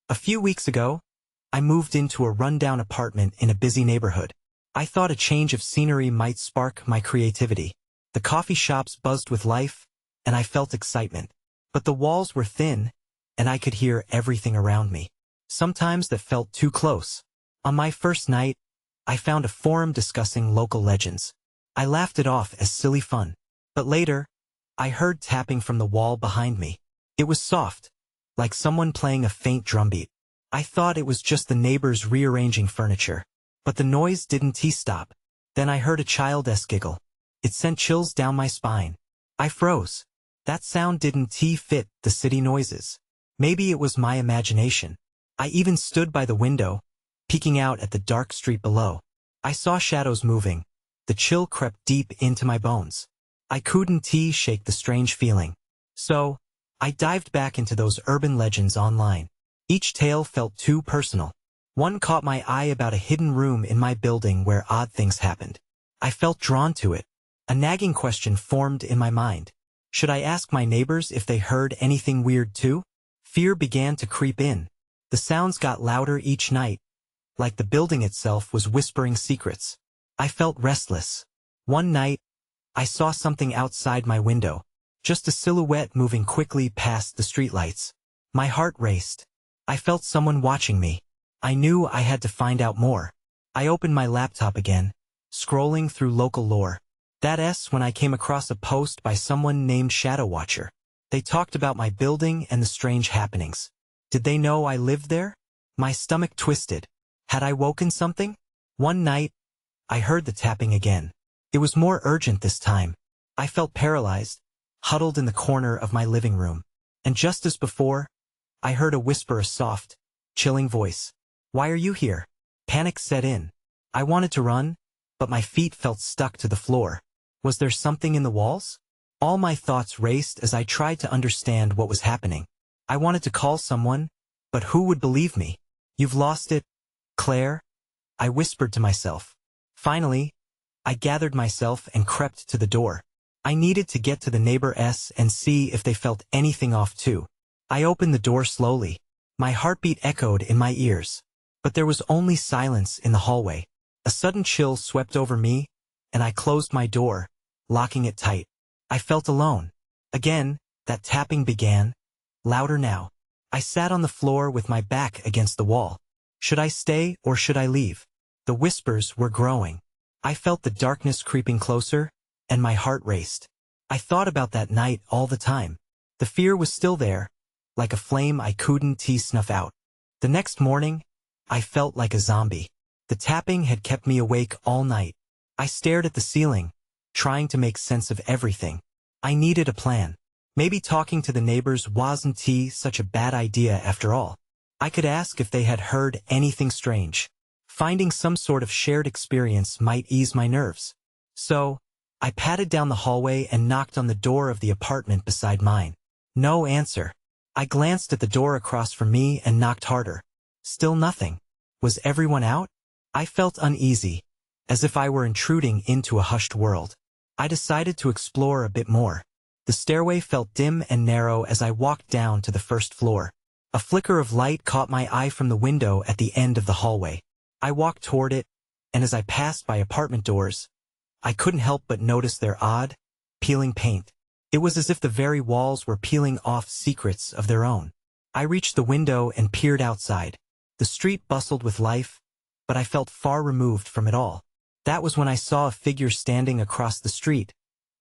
A few weeks ago, I moved into a rundown apartment in a busy neighborhood. I thought a change of scenery might spark my creativity. The coffee shops buzzed with life, and I felt excitement. But the walls were thin, and I could hear everything around me. Sometimes that felt too close. On my first night, I found a forum discussing local legends. I laughed it off as silly fun. But later, I heard tapping from the wall behind me. It was soft, like someone playing a faint drumbeat. I thought it was just the neighbors rearranging furniture. But the noise didn't stop. Then I heard a childish giggle. It sent chills down my spine. I froze. That sound didn't fit the city noises. Maybe it was my imagination. I even stood by the window, peeking out at the dark street below. I saw shadows moving. The chill crept deep into my bones. I couldn't shake the strange feeling. So, I dived back into those urban legends online. Each tale felt too personal. One caught my eye about a hidden room in my building where odd things happened. I felt drawn to it. A nagging question formed in my mind. Should I ask my neighbors if they heard anything weird too? Fear began to creep in. The sounds got louder each night, like the building itself was whispering secrets. I felt restless. One night, I saw something outside my window, just a silhouette moving quickly past the streetlights. My heart raced. I felt someone watching me. I knew I had to find out more. I opened my laptop again, scrolling through local lore. That's when I came across a post by someone named Shadow Watcher. They talked about my building and the strange happenings. Did they know I lived there? My stomach twisted. Had I woken something? One night, I heard the tapping again. It was more urgent this time. I felt paralyzed, huddled in the corner of my living room. And just as before, I heard a whisper, a soft, chilling voice. Why are you here? Panic set in. I wanted to run, but my feet felt stuck to the floor. Was there something in the walls? All my thoughts raced as I tried to understand what was happening. I wanted to call someone, but who would believe me? You've lost it, Claire, I whispered to myself. Finally, I gathered myself and crept to the door. I needed to get to the neighbors and see if they felt anything off too. I opened the door slowly. My heartbeat echoed in my ears. But there was only silence in the hallway. A sudden chill swept over me, and I closed my door, locking it tight. I felt alone. Again, that tapping began, louder now. I sat on the floor with my back against the wall. Should I stay or should I leave? The whispers were growing. I felt the darkness creeping closer, and my heart raced. I thought about that night all the time. The fear was still there, like a flame I couldn't snuff out. The next morning, I felt like a zombie. The tapping had kept me awake all night. I stared at the ceiling, trying to make sense of everything. I needed a plan. Maybe talking to the neighbors wasn't such a bad idea after all. I could ask if they had heard anything strange. Finding some sort of shared experience might ease my nerves. So, I padded down the hallway and knocked on the door of the apartment beside mine. No answer. I glanced at the door across from me and knocked harder. Still nothing. Was everyone out? I felt uneasy, as if I were intruding into a hushed world. I decided to explore a bit more. The stairway felt dim and narrow as I walked down to the first floor. A flicker of light caught my eye from the window at the end of the hallway. I walked toward it, and as I passed by apartment doors, I couldn't help but notice their odd, peeling paint. It was as if the very walls were peeling off secrets of their own. I reached the window and peered outside. The street bustled with life, but I felt far removed from it all. That was when I saw a figure standing across the street.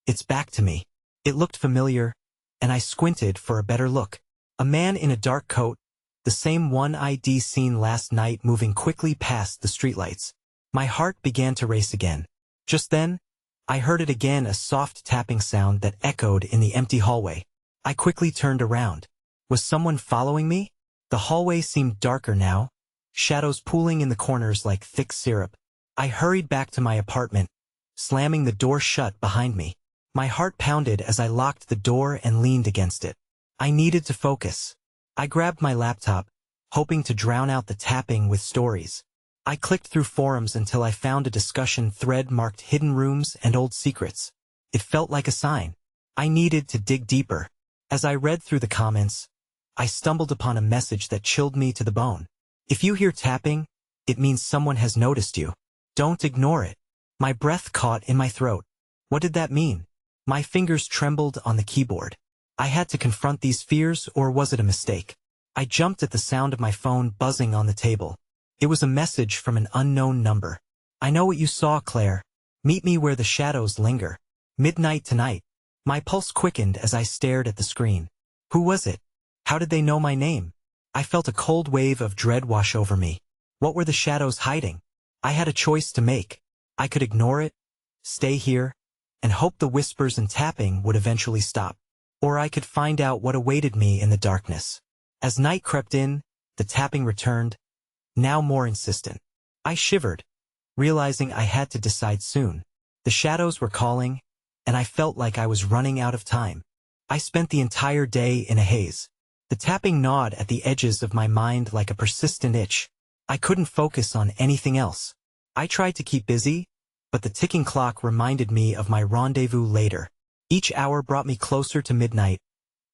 Its back to me. It looked familiar, and I squinted for a better look. A man in a dark coat, the same one I'd seen last night moving quickly past the streetlights. My heart began to race again. Just then, I heard it again, a soft tapping sound that echoed in the empty hallway. I quickly turned around. Was someone following me? The hallway seemed darker now, shadows pooling in the corners like thick syrup. I hurried back to my apartment, slamming the door shut behind me. My heart pounded as I locked the door and leaned against it. I needed to focus. I grabbed my laptop, hoping to drown out the tapping with stories. I clicked through forums until I found a discussion thread marked hidden rooms and old secrets. It felt like a sign. I needed to dig deeper. As I read through the comments, I stumbled upon a message that chilled me to the bone. If you hear tapping, it means someone has noticed you. Don't ignore it. My breath caught in my throat. What did that mean? My fingers trembled on the keyboard. I had to confront these fears, or was it a mistake? I jumped at the sound of my phone buzzing on the table. It was a message from an unknown number. I know what you saw, Claire. Meet me where the shadows linger. Midnight tonight. My pulse quickened as I stared at the screen. Who was it? How did they know my name? I felt a cold wave of dread wash over me. What were the shadows hiding? I had a choice to make. I could ignore it, stay here, and hope the whispers and tapping would eventually stop. Or I could find out what awaited me in the darkness. As night crept in, the tapping returned, now more insistent. I shivered, realizing I had to decide soon. The shadows were calling, and I felt like I was running out of time. I spent the entire day in a haze. The tapping gnawed at the edges of my mind like a persistent itch. I couldn't focus on anything else. I tried to keep busy, but the ticking clock reminded me of my rendezvous later. Each hour brought me closer to midnight,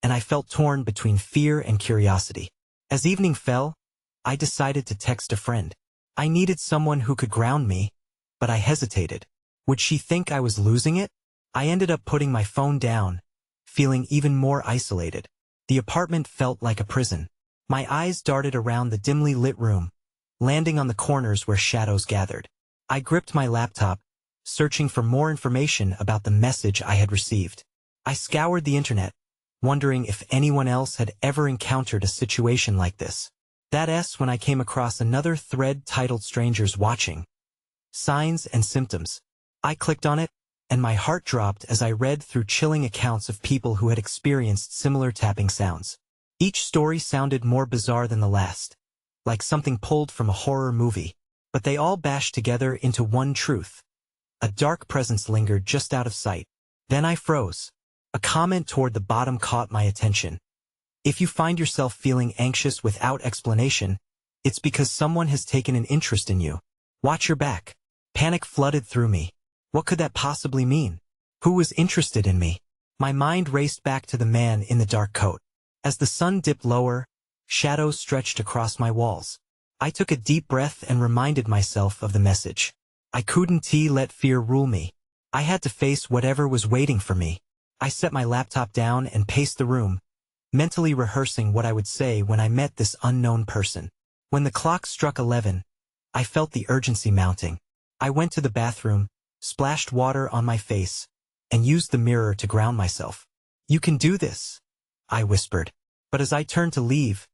and I felt torn between fear and curiosity. As evening fell, I decided to text a friend. I needed someone who could ground me, but I hesitated. Would she think I was losing it? I ended up putting my phone down, feeling even more isolated. The apartment felt like a prison. My eyes darted around the dimly lit room, landing on the corners where shadows gathered. I gripped my laptop, searching for more information about the message I had received. I scoured the internet, wondering if anyone else had ever encountered a situation like this. That's when I came across another thread titled Strangers Watching. Signs and Symptoms. I clicked on it, and my heart dropped as I read through chilling accounts of people who had experienced similar tapping sounds. Each story sounded more bizarre than the last, like something pulled from a horror movie. But they all bashed together into one truth. A dark presence lingered just out of sight. Then I froze. A comment toward the bottom caught my attention. If you find yourself feeling anxious without explanation, it's because someone has taken an interest in you. Watch your back. Panic flooded through me. What could that possibly mean? Who was interested in me? My mind raced back to the man in the dark coat. As the sun dipped lower, shadows stretched across my walls. I took a deep breath and reminded myself of the message. I couldn't let fear rule me. I had to face whatever was waiting for me. I set my laptop down and paced the room, mentally rehearsing what I would say when I met this unknown person. When the clock struck 11, I felt the urgency mounting. I went to the bathroom, splashed water on my face, and used the mirror to ground myself. "You can do this," I whispered. But as I turned to leave,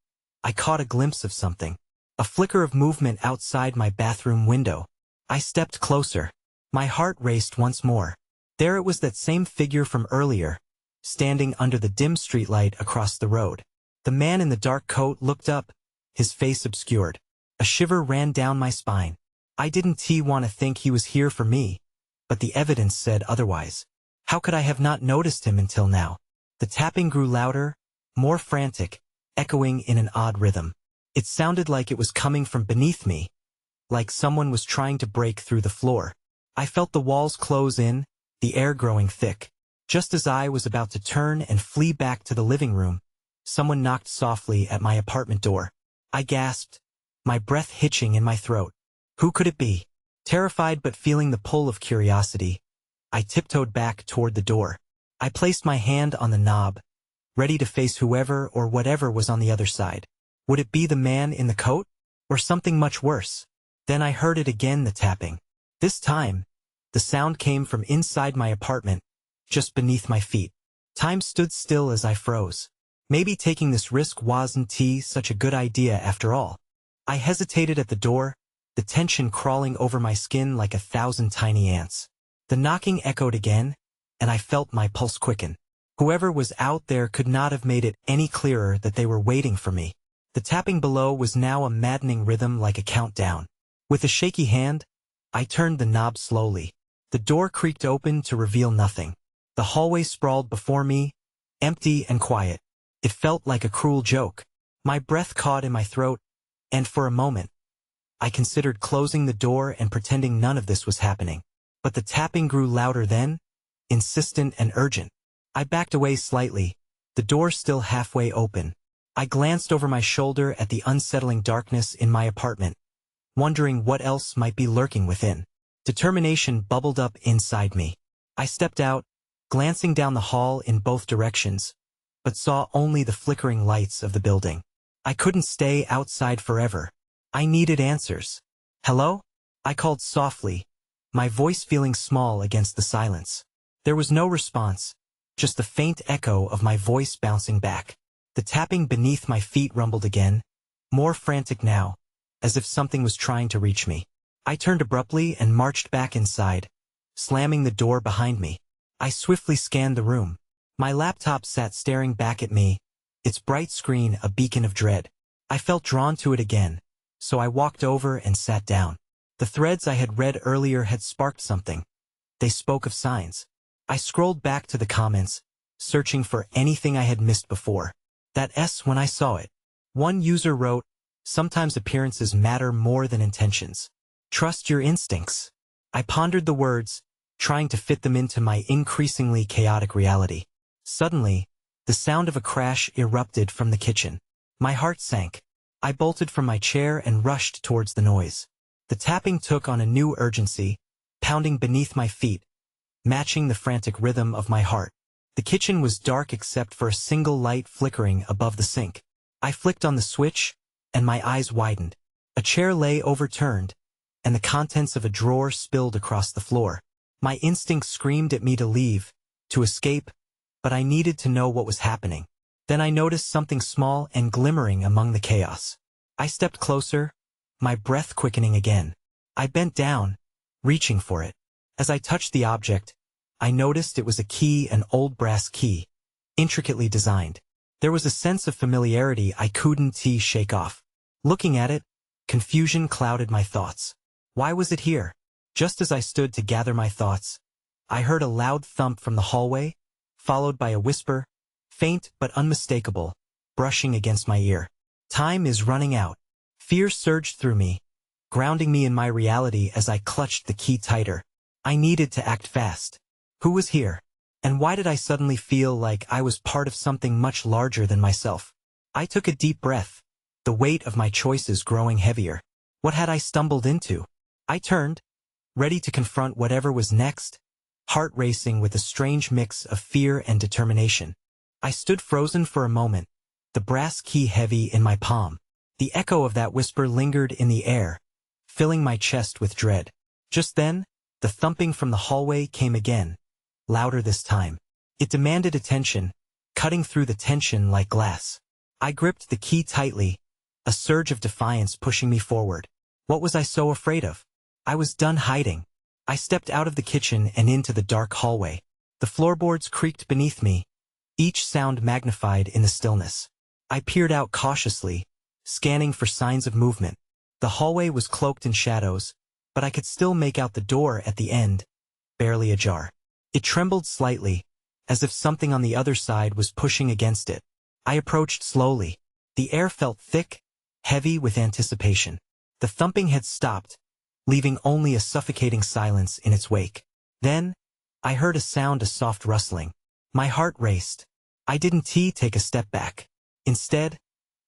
I caught a glimpse of something. A flicker of movement outside my bathroom window. I stepped closer. My heart raced once more. There it was, that same figure from earlier, standing under the dim streetlight across the road. The man in the dark coat looked up, his face obscured. A shiver ran down my spine. I didn't want to think he was here for me, but the evidence said otherwise. How could I have not noticed him until now? The tapping grew louder, more frantic, echoing in an odd rhythm. It sounded like it was coming from beneath me, like someone was trying to break through the floor. I felt the walls close in, the air growing thick. Just as I was about to turn and flee back to the living room, someone knocked softly at my apartment door. I gasped, my breath hitching in my throat. Who could it be? Terrified but feeling the pull of curiosity, I tiptoed back toward the door. I placed my hand on the knob, ready to face whoever or whatever was on the other side. Would it be the man in the coat? Or something much worse? Then I heard it again, the tapping. This time, the sound came from inside my apartment, just beneath my feet. Time stood still as I froze. Maybe taking this risk wasn't such a good idea after all. I hesitated at the door, the tension crawling over my skin like 1,000 tiny ants. The knocking echoed again, and I felt my pulse quicken. Whoever was out there could not have made it any clearer that they were waiting for me. The tapping below was now a maddening rhythm, like a countdown. With a shaky hand, I turned the knob slowly. The door creaked open to reveal nothing. The hallway sprawled before me, empty and quiet. It felt like a cruel joke. My breath caught in my throat, and for a moment, I considered closing the door and pretending none of this was happening. But the tapping grew louder then, insistent and urgent. I backed away slightly, the door still halfway open. I glanced over my shoulder at the unsettling darkness in my apartment, wondering what else might be lurking within. Determination bubbled up inside me. I stepped out, glancing down the hall in both directions, but saw only the flickering lights of the building. I couldn't stay outside forever. I needed answers. "Hello?" I called softly, my voice feeling small against the silence. There was no response, just the faint echo of my voice bouncing back. The tapping beneath my feet rumbled again, more frantic now, as if something was trying to reach me. I turned abruptly and marched back inside, slamming the door behind me. I swiftly scanned the room. My laptop sat staring back at me, its bright screen a beacon of dread. I felt drawn to it again, so I walked over and sat down. The threads I had read earlier had sparked something. They spoke of signs. I scrolled back to the comments, searching for anything I had missed before. That S when I saw it. One user wrote, "Sometimes appearances matter more than intentions. Trust your instincts." I pondered the words, trying to fit them into my increasingly chaotic reality. Suddenly, the sound of a crash erupted from the kitchen. My heart sank. I bolted from my chair and rushed towards the noise. The tapping took on a new urgency, pounding beneath my feet, matching the frantic rhythm of my heart. The kitchen was dark except for a single light flickering above the sink. I flicked on the switch, and my eyes widened. A chair lay overturned, and the contents of a drawer spilled across the floor. My instinct screamed at me to leave, to escape, but I needed to know what was happening. Then I noticed something small and glimmering among the chaos. I stepped closer, my breath quickening again. I bent down, reaching for it. As I touched the object, I noticed it was a key, an old brass key, intricately designed. There was a sense of familiarity I couldn't shake off. Looking at it, confusion clouded my thoughts. Why was it here? Just as I stood to gather my thoughts, I heard a loud thump from the hallway, followed by a whisper, faint but unmistakable, brushing against my ear. "Time is running out." Fear surged through me, grounding me in my reality as I clutched the key tighter. I needed to act fast. Who was here? And why did I suddenly feel like I was part of something much larger than myself? I took a deep breath, the weight of my choices growing heavier. What had I stumbled into? I turned, ready to confront whatever was next, heart racing with a strange mix of fear and determination. I stood frozen for a moment, the brass key heavy in my palm. The echo of that whisper lingered in the air, filling my chest with dread. Just then, the thumping from the hallway came again, louder this time. It demanded attention, cutting through the tension like glass. I gripped the key tightly, a surge of defiance pushing me forward. What was I so afraid of? I was done hiding. I stepped out of the kitchen and into the dark hallway. The floorboards creaked beneath me, each sound magnified in the stillness. I peered out cautiously, scanning for signs of movement. The hallway was cloaked in shadows, but I could still make out the door at the end, barely ajar. It trembled slightly, as if something on the other side was pushing against it. I approached slowly. The air felt thick, heavy with anticipation. The thumping had stopped, leaving only a suffocating silence in its wake. Then, I heard a soft rustling. My heart raced. I didn't take a step back. Instead,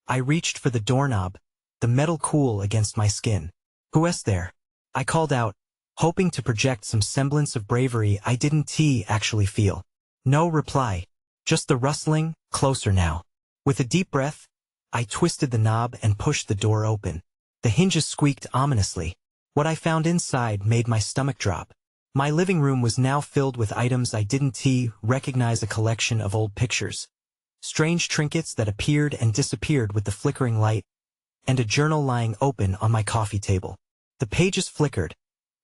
I reached for the doorknob, the metal cool against my skin. "Who's there?" I called out, hoping to project some semblance of bravery I didn't actually feel. No reply, just the rustling, closer now. With a deep breath, I twisted the knob and pushed the door open. The hinges squeaked ominously. What I found inside made my stomach drop. My living room was now filled with items I didn't recognize, a collection of old pictures, strange trinkets that appeared and disappeared with the flickering light, and a journal lying open on my coffee table. The pages flickered,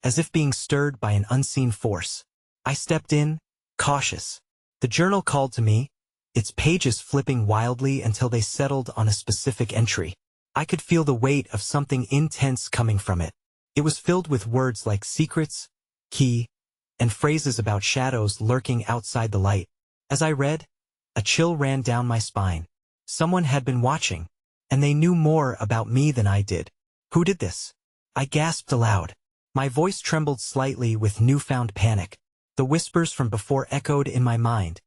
as if being stirred by an unseen force. I stepped in, cautious. The journal called to me, its pages flipping wildly until they settled on a specific entry. I could feel the weight of something intense coming from it. It was filled with words like secrets, key, and phrases about shadows lurking outside the light. As I read, a chill ran down my spine. Someone had been watching, and they knew more about me than I did. Who did this? I gasped aloud. My voice trembled slightly with newfound panic. The whispers from before echoed in my mind,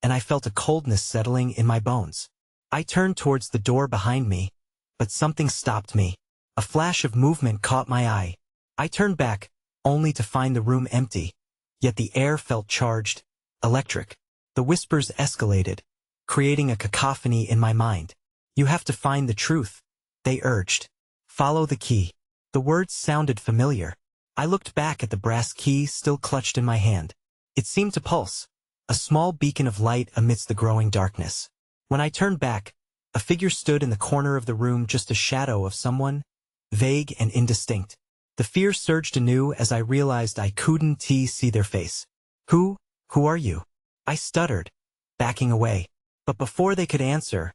and I felt a coldness settling in my bones. I turned towards the door behind me, but something stopped me. A flash of movement caught my eye. I turned back, only to find the room empty. Yet the air felt charged, electric. The whispers escalated, creating a cacophony in my mind. "You have to find the truth," they urged. "Follow the key." The words sounded familiar. I looked back at the brass key still clutched in my hand. It seemed to pulse, a small beacon of light amidst the growing darkness. When I turned back, a figure stood in the corner of the room, just a shadow of someone, vague and indistinct. The fear surged anew as I realized I couldn't see their face. Who are you?" I stuttered, backing away. But before they could answer,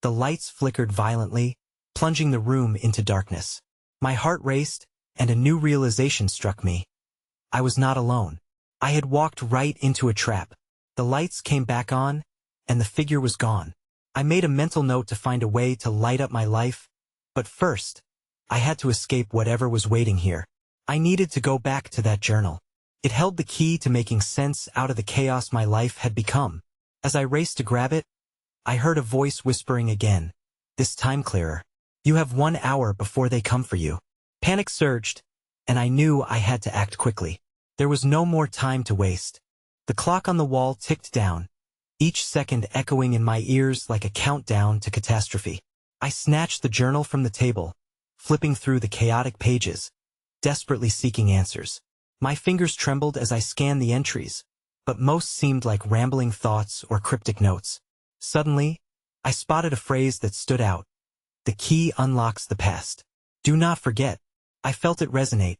the lights flickered violently, plunging the room into darkness. My heart raced, and a new realization struck me. I was not alone. I had walked right into a trap. The lights came back on, and the figure was gone. I made a mental note to find a way to light up my life, but first, I had to escape whatever was waiting here. I needed to go back to that journal. It held the key to making sense out of the chaos my life had become. As I raced to grab it, I heard a voice whispering again, this time clearer. "You have 1 hour before they come for you." Panic surged, and I knew I had to act quickly. There was no more time to waste. The clock on the wall ticked down, each second echoing in my ears like a countdown to catastrophe. I snatched the journal from the table, flipping through the chaotic pages, desperately seeking answers. My fingers trembled as I scanned the entries, but most seemed like rambling thoughts or cryptic notes. Suddenly, I spotted a phrase that stood out. "The key unlocks the past. Do not forget." I felt it resonate,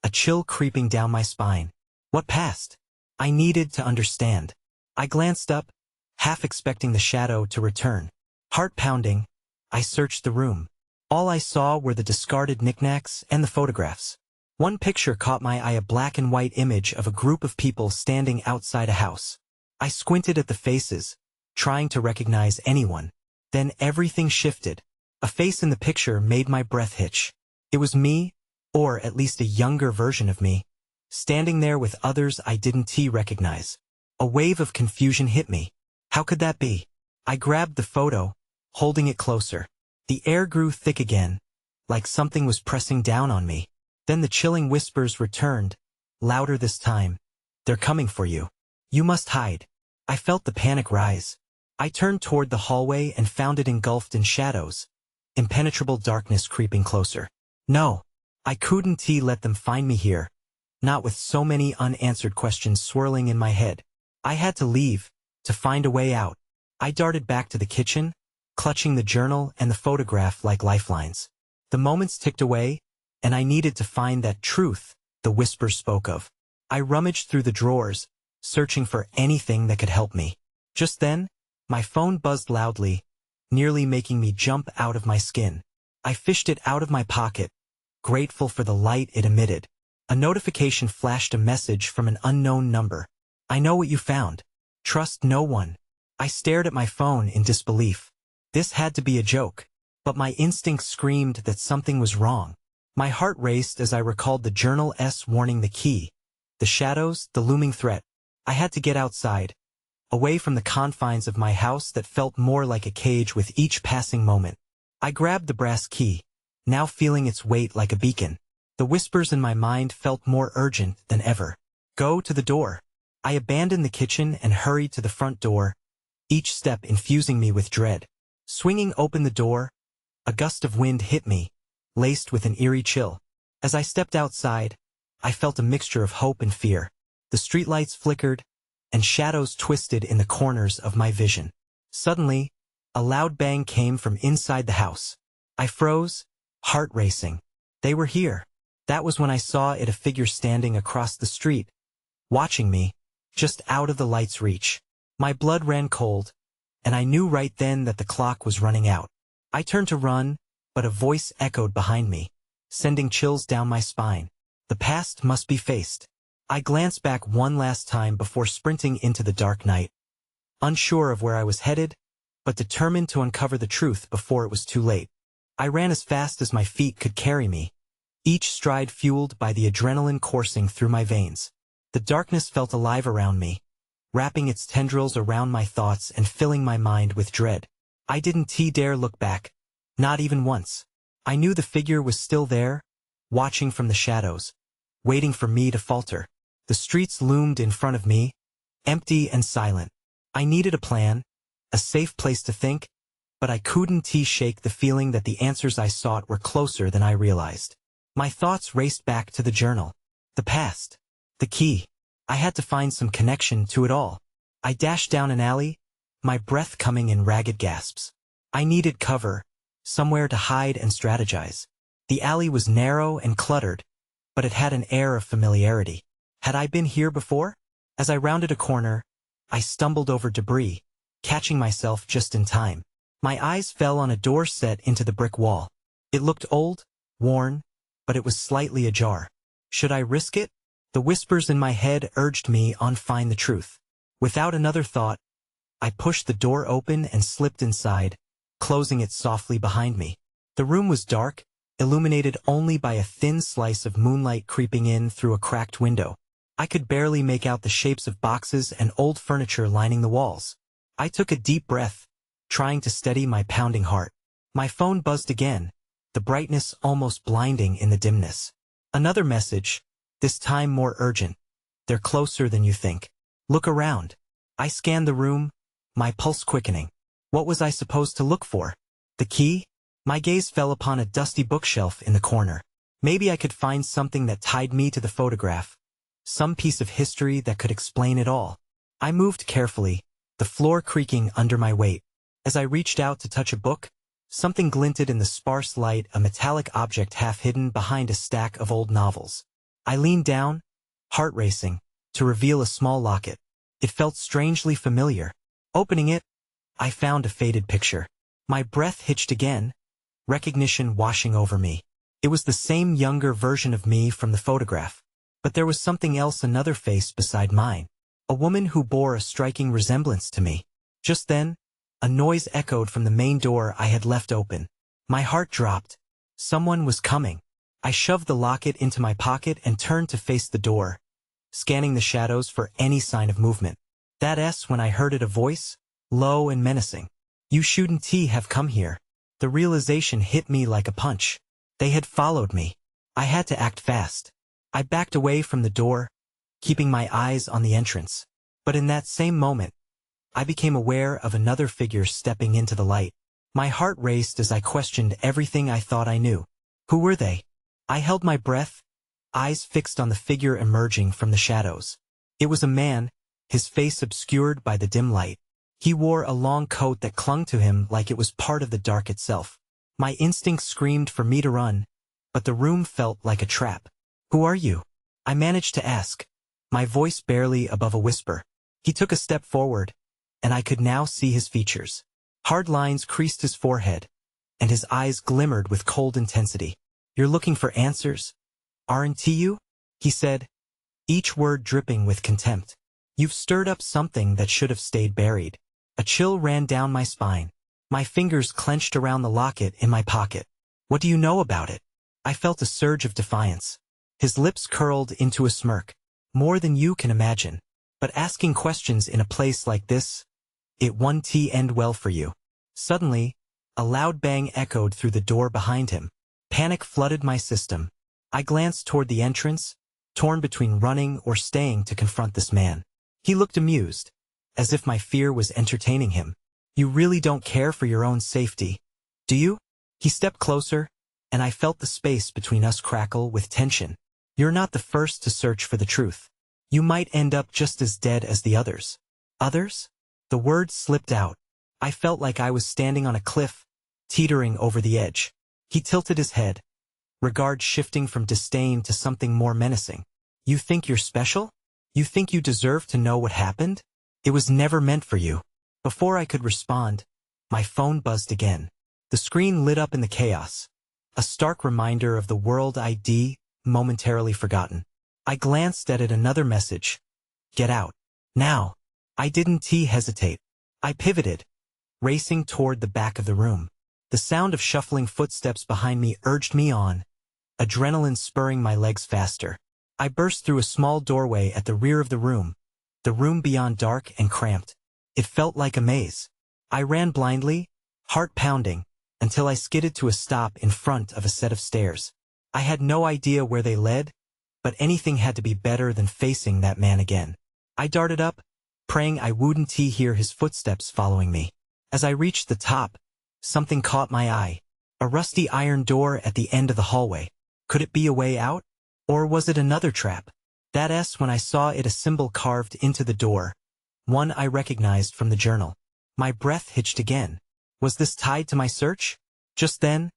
a chill creeping down my spine. What past? I needed to understand. I glanced up, half expecting the shadow to return. Heart pounding, I searched the room. All I saw were the discarded knickknacks and the photographs. One picture caught my eye, a black and white image of a group of people standing outside a house. I squinted at the faces, trying to recognize anyone. Then everything shifted. A face in the picture made my breath hitch. It was me, or at least a younger version of me, standing there with others I didn't recognize. A wave of confusion hit me. How could that be? I grabbed the photo, holding it closer. The air grew thick again, like something was pressing down on me. Then the chilling whispers returned, louder this time. "They're coming for you. You must hide." I felt the panic rise. I turned toward the hallway and found it engulfed in shadows, impenetrable darkness creeping closer. No, I couldn't let them find me here, not with so many unanswered questions swirling in my head. I had to leave, to find a way out. I darted back to the kitchen, clutching the journal and the photograph like lifelines. The moments ticked away, and I needed to find that truth the whispers spoke of. I rummaged through the drawers, searching for anything that could help me. Just then, my phone buzzed loudly, nearly making me jump out of my skin. I fished it out of my pocket, grateful for the light it emitted. A notification flashed, a message from an unknown number. "I know what you found. Trust no one." I stared at my phone in disbelief. This had to be a joke, but my instincts screamed that something was wrong. My heart raced as I recalled the journal's warning, the key, the shadows, the looming threat. I had to get outside, away from the confines of my house that felt more like a cage with each passing moment. I grabbed the brass key, now feeling its weight like a beacon. The whispers in my mind felt more urgent than ever. "Go to the door." I abandoned the kitchen and hurried to the front door, each step infusing me with dread. Swinging open the door, a gust of wind hit me, laced with an eerie chill. As I stepped outside, I felt a mixture of hope and fear. The streetlights flickered, and shadows twisted in the corners of my vision. Suddenly, a loud bang came from inside the house. I froze, heart racing. They were here. That was when I saw it, a figure standing across the street, watching me, just out of the light's reach. My blood ran cold, and I knew right then that the clock was running out. I turned to run, but a voice echoed behind me, sending chills down my spine. The past must be faced. I glanced back one last time before sprinting into the dark night, unsure of where I was headed, but determined to uncover the truth before it was too late. I ran as fast as my feet could carry me, each stride fueled by the adrenaline coursing through my veins. The darkness felt alive around me, wrapping its tendrils around my thoughts and filling my mind with dread. I didn't dare look back. Not even once. I knew the figure was still there, watching from the shadows, waiting for me to falter. The streets loomed in front of me, empty and silent. I needed a plan, a safe place to think, but I couldn't shake the feeling that the answers I sought were closer than I realized. My thoughts raced back to the journal. The past. The key. I had to find some connection to it all. I dashed down an alley, my breath coming in ragged gasps. I needed cover, somewhere to hide and strategize. The alley was narrow and cluttered, but it had an air of familiarity. Had I been here before? As I rounded a corner, I stumbled over debris, catching myself just in time. My eyes fell on a door set into the brick wall. It looked old, worn, but it was slightly ajar. Should I risk it? The whispers in my head urged me on find the truth. Without another thought, I pushed the door open and slipped inside, closing it softly behind me. The room was dark, illuminated only by a thin slice of moonlight creeping in through a cracked window. I could barely make out the shapes of boxes and old furniture lining the walls. I took a deep breath, trying to steady my pounding heart. My phone buzzed again, the brightness almost blinding in the dimness. Another message, this time more urgent. They're closer than you think. Look around. I scanned the room, my pulse quickening. What was I supposed to look for? The key? My gaze fell upon a dusty bookshelf in the corner. Maybe I could find something that tied me to the photograph. Some piece of history that could explain it all. I moved carefully, the floor creaking under my weight. As I reached out to touch a book, something glinted in the sparse light, a metallic object half hidden behind a stack of old novels. I leaned down, heart racing, to reveal a small locket. It felt strangely familiar. Opening it, I found a faded picture. My breath hitched again, recognition washing over me. It was the same younger version of me from the photograph. But there was something else, another face beside mine. A woman who bore a striking resemblance to me. Just then, a noise echoed from the main door I had left open. My heart dropped. Someone was coming. I shoved the locket into my pocket and turned to face the door, scanning the shadows for any sign of movement. That's when I heard it, a voice, low and menacing. You shouldn't have come here. The realization hit me like a punch. They had followed me. I had to act fast. I backed away from the door, keeping my eyes on the entrance. But in that same moment, I became aware of another figure stepping into the light. My heart raced as I questioned everything I thought I knew. Who were they? I held my breath, eyes fixed on the figure emerging from the shadows. It was a man, his face obscured by the dim light. He wore a long coat that clung to him like it was part of the dark itself. My instincts screamed for me to run, but the room felt like a trap. Who are you? I managed to ask, my voice barely above a whisper. He took a step forward, and I could now see his features. Hard lines creased his forehead, and his eyes glimmered with cold intensity. You're looking for answers, aren't you? He said, each word dripping with contempt. You've stirred up something that should have stayed buried. A chill ran down my spine. My fingers clenched around the locket in my pocket. What do you know about it? I felt a surge of defiance. His lips curled into a smirk. More than you can imagine. But asking questions in a place like this, it won't end well for you. Suddenly, a loud bang echoed through the door behind him. Panic flooded my system. I glanced toward the entrance, torn between running or staying to confront this man. He looked amused, as if my fear was entertaining him. You really don't care for your own safety, do you? He stepped closer, and I felt the space between us crackle with tension. You're not the first to search for the truth. You might end up just as dead as the others. Others? The words slipped out. I felt like I was standing on a cliff, teetering over the edge. He tilted his head, regard shifting from disdain to something more menacing. You think you're special? You think you deserve to know what happened? It was never meant for you. Before I could respond, my phone buzzed again. The screen lit up in the chaos. A stark reminder of the world ID, momentarily forgotten. I glanced at it, another message. Get out. Now. I didn't hesitate. I pivoted, racing toward the back of the room. The sound of shuffling footsteps behind me urged me on, adrenaline spurring my legs faster. I burst through a small doorway at the rear of the room beyond dark and cramped. It felt like a maze. I ran blindly, heart pounding, until I skidded to a stop in front of a set of stairs. I had no idea where they led, but anything had to be better than facing that man again. I darted up, praying I wouldn't hear his footsteps following me. As I reached the top, something caught my eye. A rusty iron door at the end of the hallway. Could it be a way out? Or was it another trap? That's when I saw it, a symbol carved into the door, one I recognized from the journal. My breath hitched again. Was this tied to my search? Just then,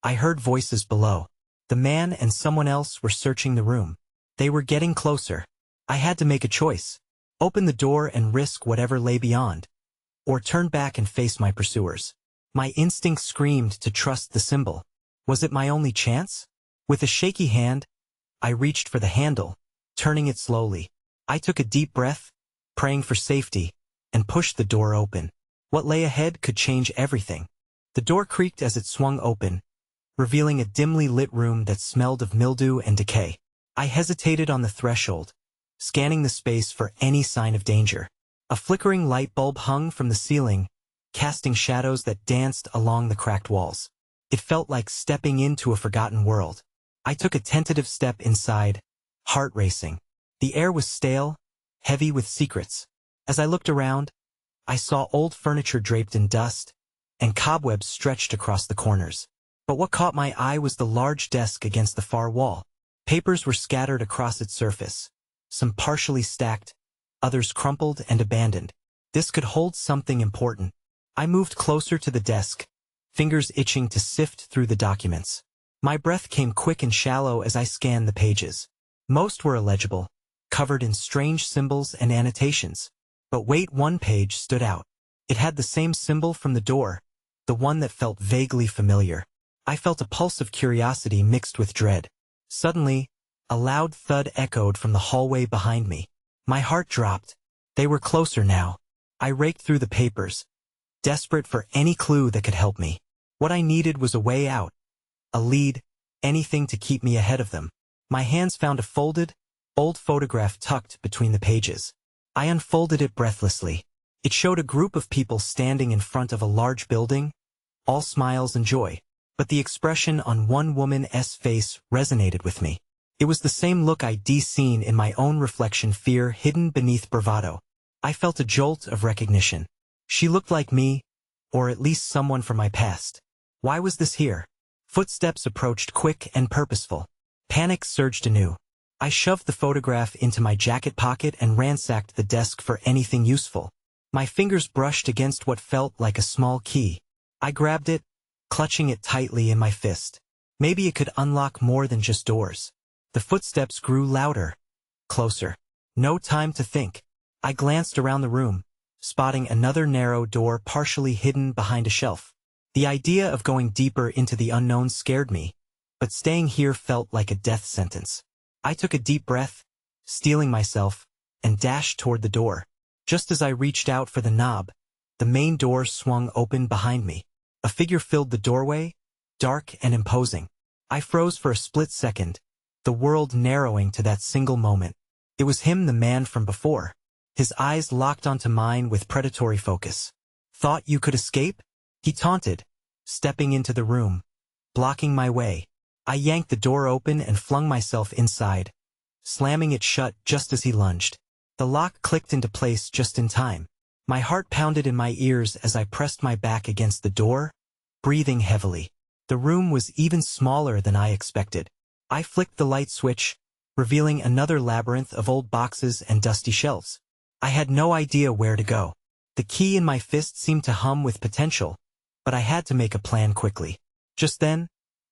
I heard voices below. The man and someone else were searching the room. They were getting closer. I had to make a choice. Open the door and risk whatever lay beyond, or turn back and face my pursuers. My instinct screamed to trust the symbol. Was it my only chance? With a shaky hand, I reached for the handle, turning it slowly. I took a deep breath, praying for safety, and pushed the door open. What lay ahead could change everything. The door creaked as it swung open, revealing a dimly lit room that smelled of mildew and decay. I hesitated on the threshold, scanning the space for any sign of danger. A flickering light bulb hung from the ceiling, casting shadows that danced along the cracked walls. It felt like stepping into a forgotten world. I took a tentative step inside, heart racing. The air was stale, heavy with secrets. As I looked around, I saw old furniture draped in dust, and cobwebs stretched across the corners. But what caught my eye was the large desk against the far wall. Papers were scattered across its surface, some partially stacked, others crumpled and abandoned. This could hold something important. I moved closer to the desk, fingers itching to sift through the documents. My breath came quick and shallow as I scanned the pages. Most were illegible, covered in strange symbols and annotations. But wait, one page stood out. It had the same symbol from the door, the one that felt vaguely familiar. I felt a pulse of curiosity mixed with dread. Suddenly, a loud thud echoed from the hallway behind me. My heart dropped. They were closer now. I raked through the papers, desperate for any clue that could help me. What I needed was a way out, a lead, anything to keep me ahead of them. My hands found a folded, old photograph tucked between the pages. I unfolded it breathlessly. It showed a group of people standing in front of a large building, all smiles and joy. But the expression on one woman's face resonated with me. It was the same look I'd seen in my own reflection, fear hidden beneath bravado. I felt a jolt of recognition. She looked like me, or at least someone from my past. Why was this here? Footsteps approached, quick and purposeful. Panic surged anew. I shoved the photograph into my jacket pocket and ransacked the desk for anything useful. My fingers brushed against what felt like a small key. I grabbed it, clutching it tightly in my fist. Maybe it could unlock more than just doors. The footsteps grew louder, closer. No time to think. I glanced around the room, spotting another narrow door partially hidden behind a shelf. The idea of going deeper into the unknown scared me, but staying here felt like a death sentence. I took a deep breath, steeling myself, and dashed toward the door. Just as I reached out for the knob, the main door swung open behind me. A figure filled the doorway, dark and imposing. I froze for a split second, the world narrowing to that single moment. It was him, the man from before. His eyes locked onto mine with predatory focus. Thought you could escape? He taunted, stepping into the room, blocking my way. I yanked the door open and flung myself inside, slamming it shut just as he lunged. The lock clicked into place just in time. My heart pounded in my ears as I pressed my back against the door, breathing heavily. The room was even smaller than I expected. I flicked the light switch, revealing another labyrinth of old boxes and dusty shelves. I had no idea where to go. The key in my fist seemed to hum with potential, but I had to make a plan quickly. Just then,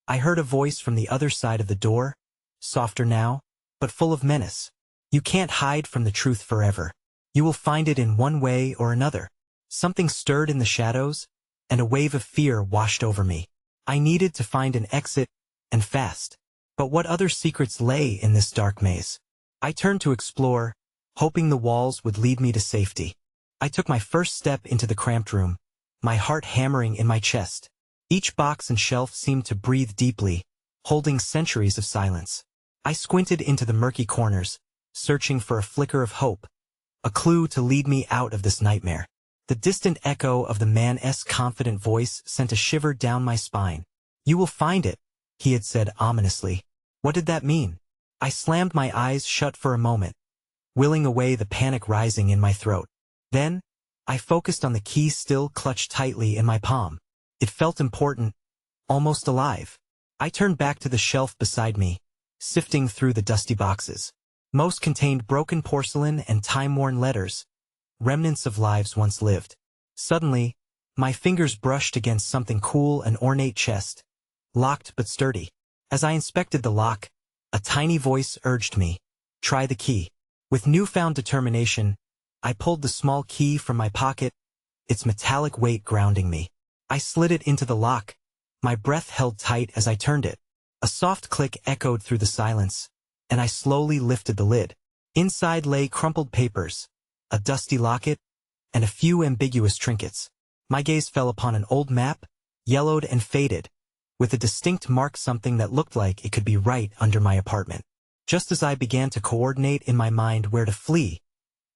I heard a voice from the other side of the door, softer now, but full of menace. You can't hide from the truth forever. You will find it in one way or another. Something stirred in the shadows, and a wave of fear washed over me. I needed to find an exit, and fast. But what other secrets lay in this dark maze? I turned to explore, hoping the walls would lead me to safety. I took my first step into the cramped room, my heart hammering in my chest. Each box and shelf seemed to breathe deeply, holding centuries of silence. I squinted into the murky corners, searching for a flicker of hope, a clue to lead me out of this nightmare. The distant echo of the man's confident voice sent a shiver down my spine. "You will find it," he had said ominously. What did that mean? I slammed my eyes shut for a moment, willing away the panic rising in my throat. Then, I focused on the key still clutched tightly in my palm. It felt important, almost alive. I turned back to the shelf beside me, sifting through the dusty boxes. Most contained broken porcelain and time-worn letters, remnants of lives once lived. Suddenly, my fingers brushed against something cool, an ornate chest, locked but sturdy. As I inspected the lock, a tiny voice urged me, "Try the key." With newfound determination, I pulled the small key from my pocket, its metallic weight grounding me. I slid it into the lock, my breath held tight as I turned it. A soft click echoed through the silence, and I slowly lifted the lid. Inside lay crumpled papers, a dusty locket, and a few ambiguous trinkets. My gaze fell upon an old map, yellowed and faded, with a distinct mark, something that looked like it could be right under my apartment. Just as I began to coordinate in my mind where to flee,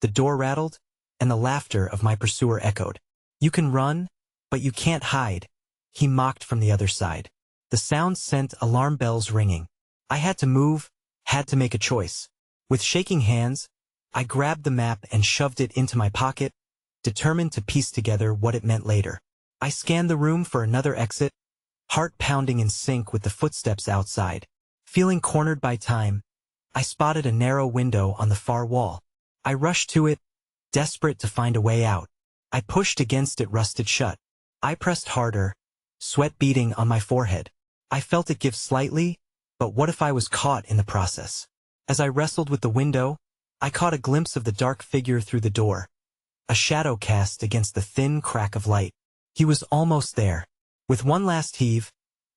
the door rattled, and the laughter of my pursuer echoed. "You can run, but you can't hide," he mocked from the other side. The sound sent alarm bells ringing. I had to move, had to make a choice. With shaking hands, I grabbed the map and shoved it into my pocket, determined to piece together what it meant later. I scanned the room for another exit, heart pounding in sync with the footsteps outside. Feeling cornered by time, I spotted a narrow window on the far wall. I rushed to it, desperate to find a way out. I pushed against it, rusted shut. I pressed harder, sweat beading on my forehead. I felt it give slightly, but what if I was caught in the process? As I wrestled with the window, I caught a glimpse of the dark figure through the door, a shadow cast against the thin crack of light. He was almost there. With one last heave,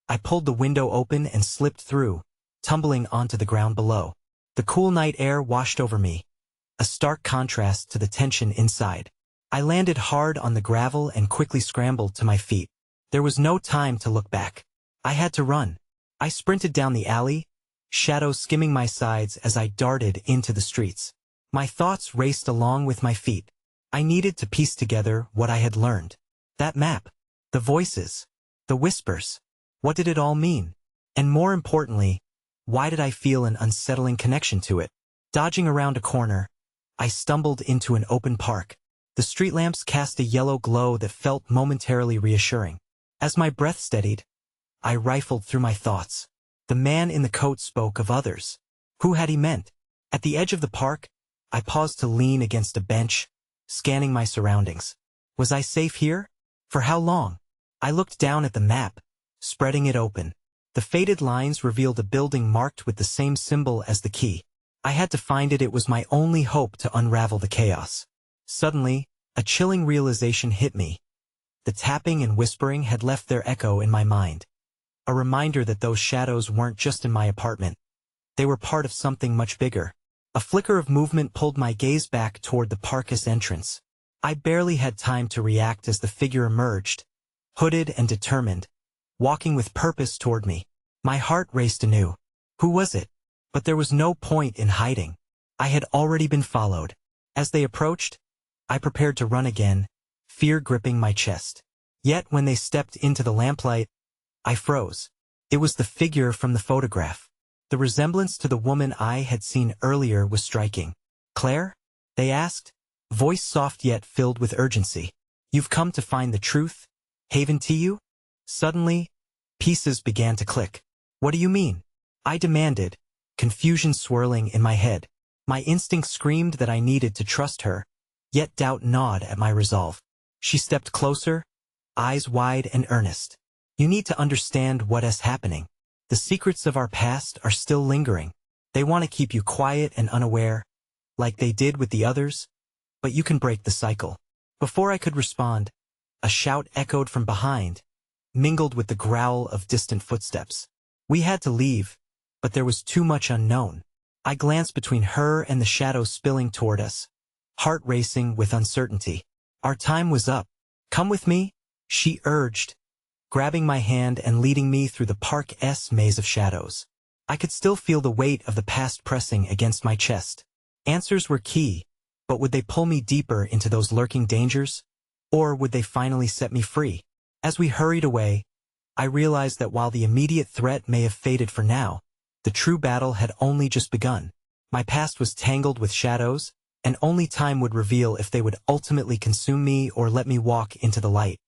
I pulled the window open and slipped through, tumbling onto the ground below. The cool night air washed over me, a stark contrast to the tension inside. I landed hard on the gravel and quickly scrambled to my feet. There was no time to look back. I had to run. I sprinted down the alley, shadows skimming my sides as I darted into the streets. My thoughts raced along with my feet. I needed to piece together what I had learned. That map, the voices, the whispers. What did it all mean? And more importantly, why did I feel an unsettling connection to it? Dodging around a corner, I stumbled into an open park. The street lamps cast a yellow glow that felt momentarily reassuring. As my breath steadied, I rifled through my thoughts. The man in the coat spoke of others. Who had he meant? At the edge of the park, I paused to lean against a bench, scanning my surroundings. Was I safe here? For how long? I looked down at the map, spreading it open. The faded lines revealed a building marked with the same symbol as the key. I had to find it. It was my only hope to unravel the chaos. Suddenly, a chilling realization hit me. The tapping and whispering had left their echo in my mind. A reminder that those shadows weren't just in my apartment. They were part of something much bigger. A flicker of movement pulled my gaze back toward the park's entrance. I barely had time to react as the figure emerged, hooded and determined, walking with purpose toward me. My heart raced anew. Who was it? But there was no point in hiding. I had already been followed. As they approached, I prepared to run again, fear gripping my chest. Yet when they stepped into the lamplight, I froze. It was the figure from the photograph. The resemblance to the woman I had seen earlier was striking. "Claire?" they asked, voice soft yet filled with urgency. "You've come to find the truth? Haven to you?" Suddenly, pieces began to click. "What do you mean?" I demanded, confusion swirling in my head. My instinct screamed that I needed to trust her, yet doubt gnawed at my resolve. She stepped closer, eyes wide and earnest. "You need to understand what is happening. The secrets of our past are still lingering. They want to keep you quiet and unaware, like they did with the others, but you can break the cycle." Before I could respond, a shout echoed from behind, mingled with the growl of distant footsteps. We had to leave, but there was too much unknown. I glanced between her and the shadows spilling toward us, heart racing with uncertainty. Our time was up. "Come with me," she urged, grabbing my hand and leading me through the park's maze of shadows. I could still feel the weight of the past pressing against my chest. Answers were key, but would they pull me deeper into those lurking dangers? Or would they finally set me free? As we hurried away, I realized that while the immediate threat may have faded for now, the true battle had only just begun. My past was tangled with shadows, and only time would reveal if they would ultimately consume me or let me walk into the light.